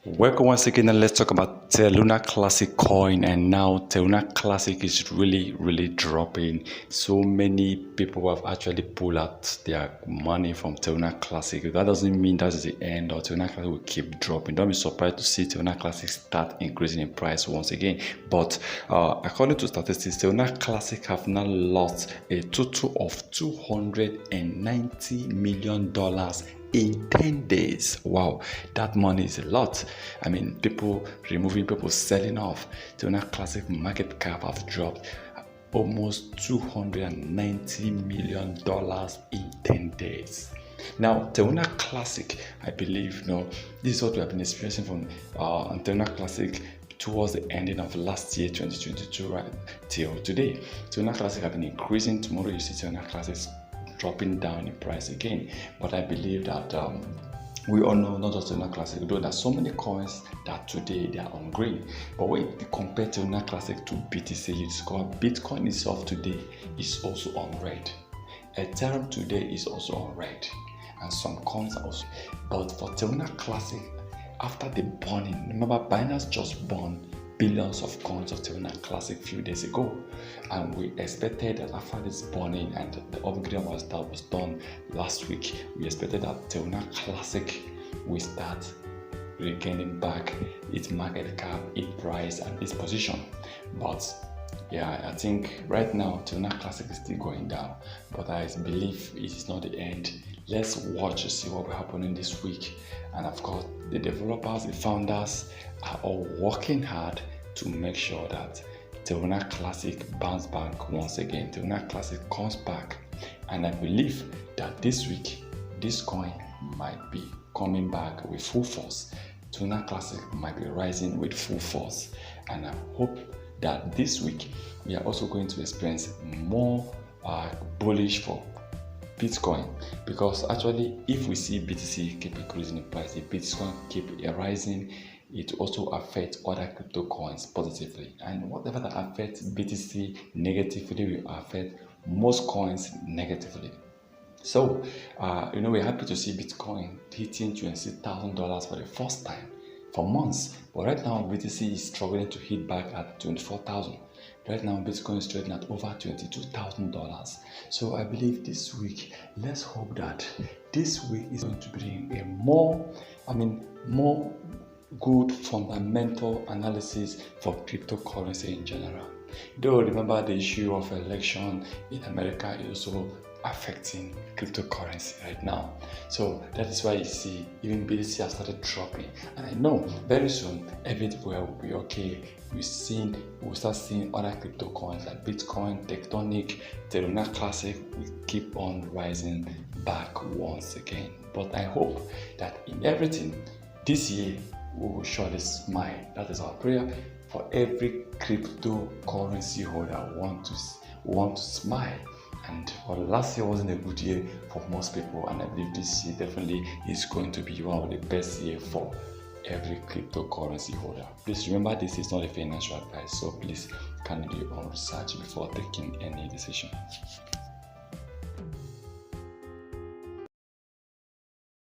Welcome once again, and let's talk about Terra Classic coin. And now Terra Classic is really dropping. So many people have actually pulled out their money from Terra Classic. That doesn't mean that is the end, or Terra Classic will keep dropping. Don't be surprised to see Terra Classic start increasing in price once again. But according to statistics, Terra Classic have now lost a total of $290 million in 10 days. Wow, that money is a lot. I mean, people removing, people selling off. Terra Classic market cap have dropped almost $290 million in 10 days. Now, Terra Classic, I believe, this is what we have been experiencing from Terra Classic towards the ending of last year, 2022, right till today. Terra Classic have been increasing. Tomorrow you see Terra Classic dropping down in price again. But I believe that we all know, not just Terra Classic, though there's so many coins that today they are on green. But when you compare Terra Classic to BTC, you discover Bitcoin itself today is also on red. Ethereum today is also on red, and some coins are also. But for Terra Classic, after the burning, remember Binance just burned billions of coins of Terra Classic a few days ago, and we expected that after this burning and the upgrade that was done last week, we expected that Terra Classic will start regaining back its market cap, its price, and its position. But yeah, I think right now Terra Classic is still going down, but I believe it is not the end. Let's watch to see what will happen in this week. And of course, the developers, the founders are all working hard to make sure that Terra Classic bounce back once again. Terra Classic comes back, and I believe that this week this coin might be coming back with full force. Terra Classic might be rising with full force, and I hope that this week we are also going to experience more bullish for Bitcoin, because actually if we see BTC keep increasing in price, if Bitcoin keep rising, it also affects other crypto coins positively, and whatever that affects BTC negatively will affect most coins negatively. So we're happy to see Bitcoin hitting $26,000 for the first time for months, but right now BTC is struggling to hit back at 24,000. Right now, Bitcoin is trading at over $22,000. So I believe this week, let's hope that this week is going to bring a more good fundamental analysis for cryptocurrency in general. Though remember, the issue of election in America is also affecting cryptocurrency right now. So that is why you see even BTC has started dropping, and I know very soon everywhere will be okay. We'll start seeing other crypto coins like Bitcoin, Tectonic, Terra Classic will keep on rising back once again. But I hope that in everything this year we will surely smile. That is our prayer for every cryptocurrency holder who want to smile. And last year wasn't a good year for most people, and I believe this year definitely is going to be one of the best years for every cryptocurrency holder. Please remember, this is not a financial advice, so please kindly do your own research before taking any decision.